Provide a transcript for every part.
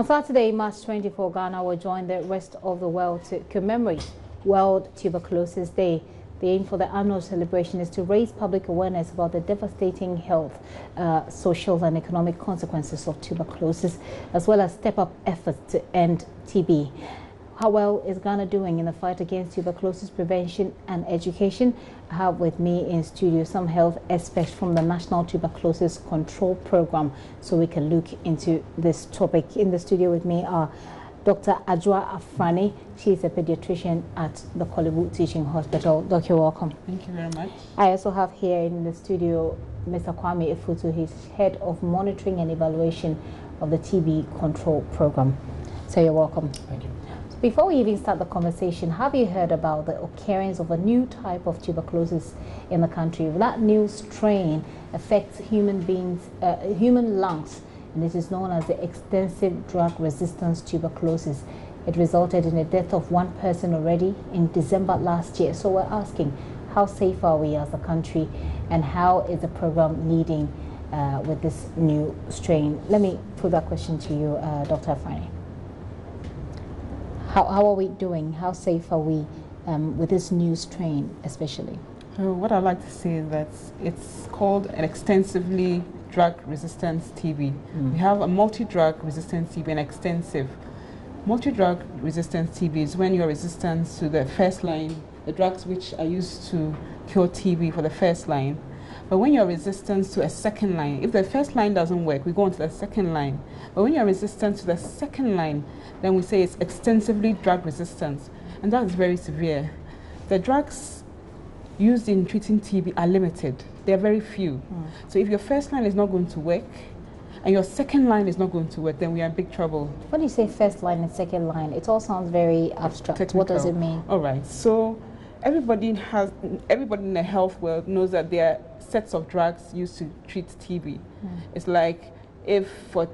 On Saturday, March 24, Ghana will join the rest of the world to commemorate World Tuberculosis Day. The aim for the annual celebration is to raise public awareness about the devastating health, social and economic consequences of tuberculosis, as well as step up efforts to end TB. How well is Ghana doing in the fight against tuberculosis prevention and education? I have with me in studio some health experts from the National Tuberculosis Control Program, so we can look into this topic. In the studio with me are Dr. Adjoa Afrani. She is a pediatrician at the Kolebu Teaching Hospital. Doc, you're welcome. Thank you very much. I also have here in the studio Mr. Kwame Efutu. He's head of monitoring and evaluation of the TB Control Program. So you're welcome. Thank you. Before we even start the conversation, have you heard about the occurrence of a new type of tuberculosis in the country? That new strain affects human lungs, and this is known as the extensive drug resistance tuberculosis. It resulted in the death of one person already in December last year. So we're asking, how safe are we as a country, and how is the program leading with this new strain? Let me put that question to you, Dr. Afrani. How are we doing? How safe are we with this new strain, especially? What I'd like to say is that it's called an extensively drug-resistant TB. We have a multi-drug resistant TB and extensive. Multi-drug resistant TB is when you're resistant to the first line, the drugs which are used to cure TB for the first line. But when you're resistant to a second line, if the first line doesn't work, we go on to the second line. But when you're resistant to the second line, then we say it's extensively drug resistant, and that is very severe. The drugs used in treating TB are limited. They're very few. So if your first line is not going to work, and your second line is not going to work, then we are in big trouble. When you say first line and second line, it all sounds very abstract. Technical. What does it mean? All right. So everybody in the health world knows that there are sets of drugs used to treat TB. It's like if for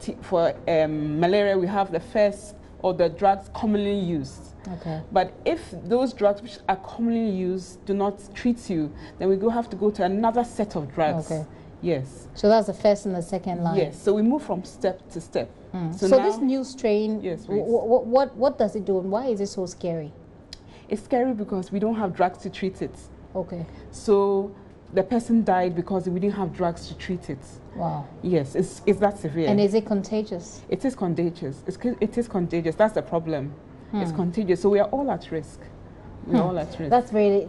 malaria we have the first or the drugs commonly used. Okay. But if those drugs which are commonly used do not treat you, then we have to go to another set of drugs. Okay. Yes. So that's the first and the second line. Yes. So we move from step to step. So this new strain, yes, what does it do, and why is it so scary? It's scary because we don't have drugs to treat it. Okay. So the person died because we didn't have drugs to treat it. Wow. Yes, it's that severe. And is it contagious? It is contagious. It is contagious. That's the problem. It's contagious. So we are all at risk. We're all at risk. That's really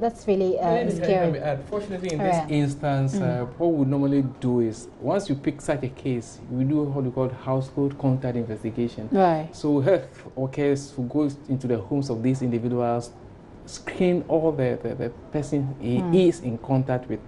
scary. Fortunately, in this instance, what we normally do is, once you pick such a case, we do what we call household contact investigation. Right. So health workers who go into the homes of these individuals, screen all the person he is in contact with.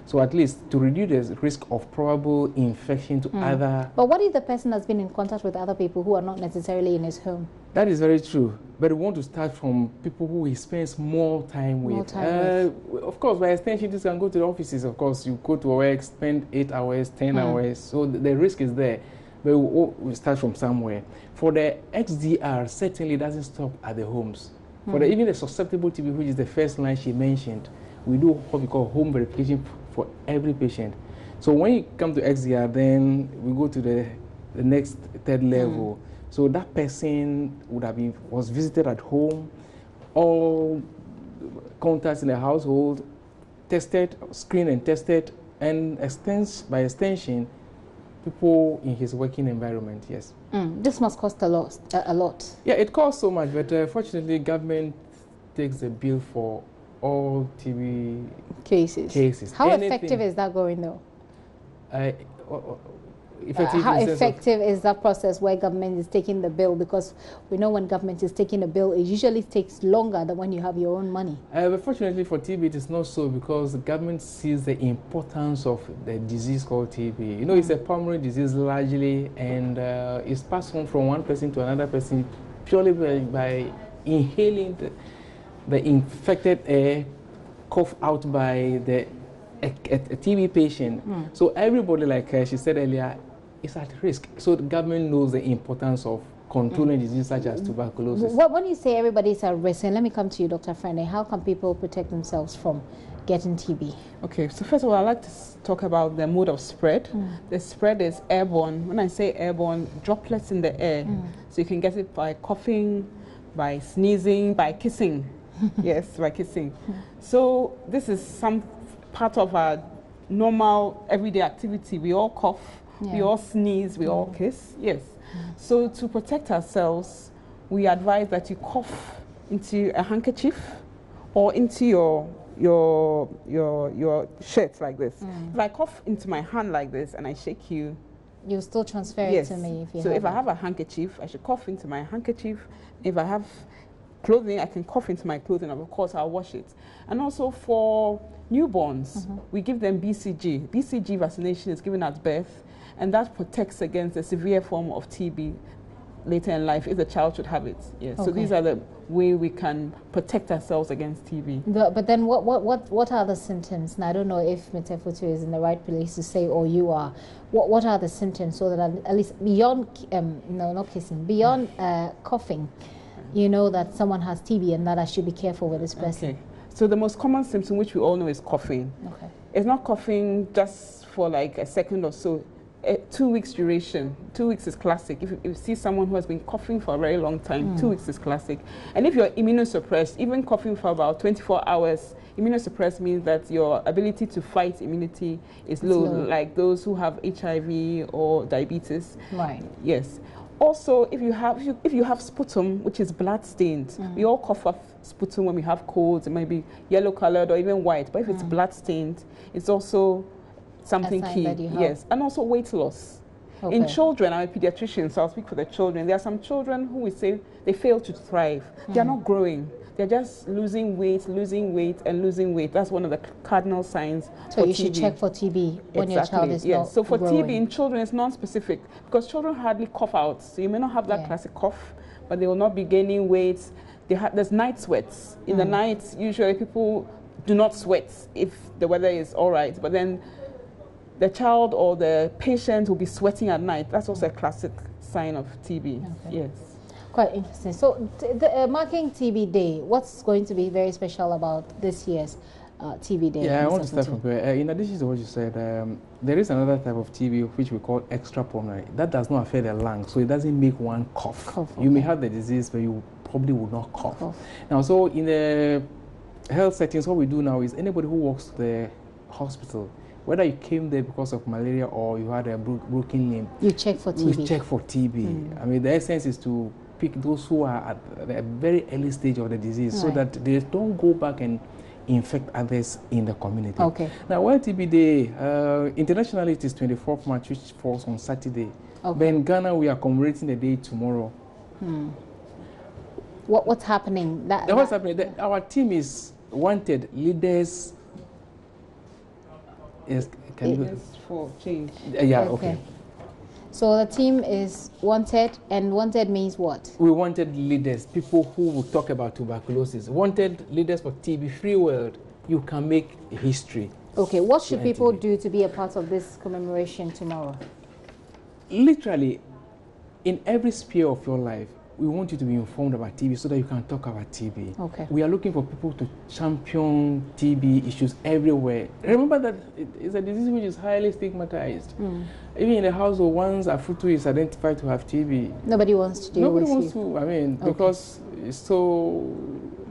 So at least to reduce the risk of probable infection to other... But what if the person has been in contact with other people who are not necessarily in his home? That is very true. But we want to start from people who he spends more time with. Of course, by extension, this can go to the offices. Of course, you go to work, spend 8 hours, 10 hours. So the risk is there. But we start from somewhere. For the XDR, certainly doesn't stop at the homes. For even the susceptible TB, which is the first line she mentioned, we do what we call home verification for every patient. So when you come to XDR, then we go to the next third level. So that person was visited at home, all contacts in the household, tested, screened and tested, and by extension, people in his working environment, yes. This must cost a lot. Yeah, it costs so much, but fortunately, government takes the bill for all TB cases. How effective is that going, though? How effective is that process where government is taking the bill? Because we know when government is taking a bill, it usually takes longer than when you have your own money. But fortunately for TB, it is not so, because the government sees the importance of the disease called TB. You know, it's a pulmonary disease largely, and it's passed on from one person to another person purely by inhaling the infected air coughed out by a TB patient. So everybody, like she said earlier, is at risk. So the government knows the importance of controlling diseases such as tuberculosis. When you say everybody is at risk, and let me come to you, Dr. Afrani, how can people protect themselves from getting TB? Okay, so first of all, I'd like to talk about the mode of spread. The spread is airborne. When I say airborne, droplets in the air. So you can get it by coughing, by sneezing, by kissing. Yes, by kissing. So this is some part of our normal everyday activity. We all cough, we all sneeze, we all kiss. Yes. So to protect ourselves, we advise that you cough into a handkerchief or into your shirt like this. If I cough into my hand like this and I shake you, you'll still transfer it to me. So if I have a handkerchief, I should cough into my handkerchief. If I have clothing, I can cough into my clothing, and of course I'll wash it. And also for newborns, we give them BCG. BCG vaccination is given at birth, and that protects against a severe form of TB later in life if the child should have it. Yes. So these are the way we can protect ourselves against TB. But then what are the symptoms? And I don't know if Mitefutu is in the right place to say, or you are. What are the symptoms, so that at least beyond no, not kissing, beyond coughing, you know that someone has TB and that I should be careful with this person? Okay. So the most common symptom, which we all know, is coughing. Okay. It's not coughing just for like a second or so. 2 weeks duration. 2 weeks is classic. If you see someone who has been coughing for a very long time, 2 weeks is classic. And if you're immunosuppressed, even coughing for about 24 hours, immunosuppressed means that your ability to fight immunity is low, like those who have HIV or diabetes. Right. Yes. Also, if you have sputum, which is blood stained, we all cough up sputum when we have colds. It might be yellow colored or even white, but if it's blood stained, it's also something key. Yes, and also weight loss. Okay. In children, I'm a pediatrician, so I'll speak for the children. There are some children who we say they fail to thrive. They are not growing. They're just losing weight, and losing weight. That's one of the cardinal signs. So you should check for TB when your child is not So for growing. TB in children, it's non-specific because children hardly cough out. So you may not have that classic cough, but they will not be gaining weight. There's night sweats. In the night, usually people do not sweat if the weather is all right, but then the child or the patient will be sweating at night. That's also a classic sign of TB. Okay. Yes. Quite interesting. So, marking TB Day, what's going to be very special about this year's TB Day? Yeah, I want to start from there. In addition to what you said, there is another type of TB which we call extrapulmonary. That does not affect the lungs, so it doesn't make one cough. You may have the disease, but you probably will not cough. Now, so in the health settings, what we do now is anybody who walks to the hospital, whether you came there because of malaria or you had a broken limb, you check for TB. We check for TB. I mean, the essence is to pick those who are at the very early stage of the disease, so that they don't go back and infect others in the community. Okay. Now, World TB Day, internationally it is 24th March, which falls on Saturday. Okay. But in Ghana, we are commemorating the day tomorrow. What's happening? What's happening? Our team is wanted leaders. Yes, for change. Yeah, okay. So the team is wanted, and wanted means what? We wanted leaders, people who will talk about tuberculosis. Wanted leaders for TB-free world. You can make history. Okay, what should people do to be a part of this commemoration tomorrow? Literally, in every sphere of your life, we want you to be informed about TB so that you can talk about TB. Okay. We are looking for people to champion TB issues everywhere. Remember that it's a disease which is highly stigmatized. Even in the household, once a Futu is identified to have TB, nobody wants to deal with you. Nobody wants to, I mean, because it's so...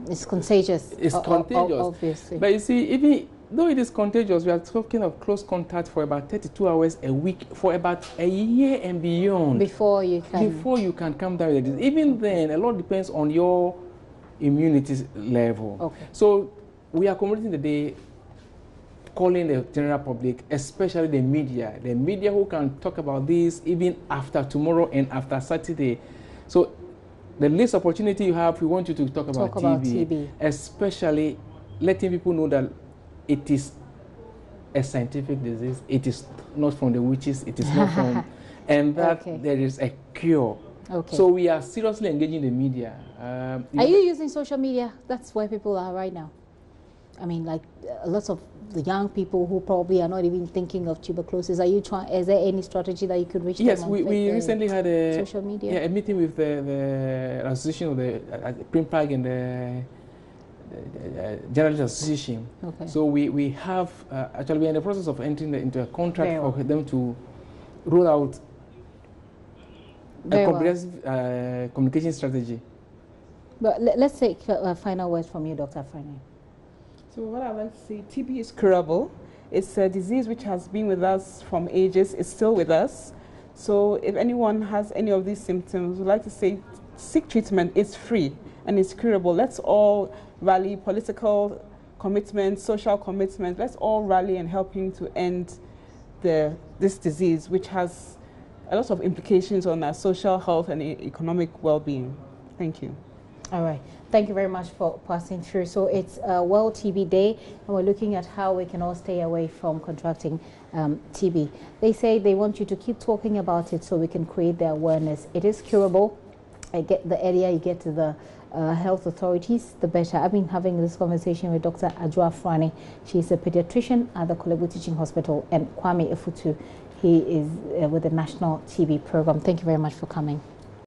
It's contagious. It's contagious. Obviously. But you see, even though it is contagious, we are talking of close contact for about 32 hours a week for about a year and beyond. Before you can come down with the disease. Even then, a lot depends on your immunity level. Okay. So we are commemorating the day, calling the general public, especially the media who can talk about this even after tomorrow and after Saturday. So the least opportunity you have, we want you to talk about TB, especially letting people know that it is a scientific disease. It is not from the witches. It is not from, and that there is a cure. Okay. So we are seriously engaging the media. Are you using social media? That's where people are right now. I mean, like lots of the young people who probably are not even thinking of tuberculosis. Are you trying? Is there any strategy that you could reach them? Yes, we recently had a social media. Yeah, a meeting with the association of the Primpag and the General Association. Okay. So we have, actually we're in the process of entering into a contract for them to roll out a comprehensive communication strategy. But let's take a final word from you, Dr. Afrani. So what I like to say, TB is curable. It's a disease which has been with us from ages. It's still with us. So if anyone has any of these symptoms, we'd like to say seek treatment. It's free and it's curable. Let's all rally, political commitment, social commitment. Let's all rally and helping to end this disease, which has a lot of implications on our social health and economic well-being. Thank you. All right. Thank you very much for passing through. So it's World TB Day, and we're looking at how we can all stay away from contracting TB. They say they want you to keep talking about it so we can create the awareness. It is curable. The earlier you get to the health authorities, the better. I've been having this conversation with Dr. Adjoa Frani. She's a pediatrician at the Kolebu Teaching Hospital, and Kwame Efutu, he is with the National TB Program. Thank you very much for coming.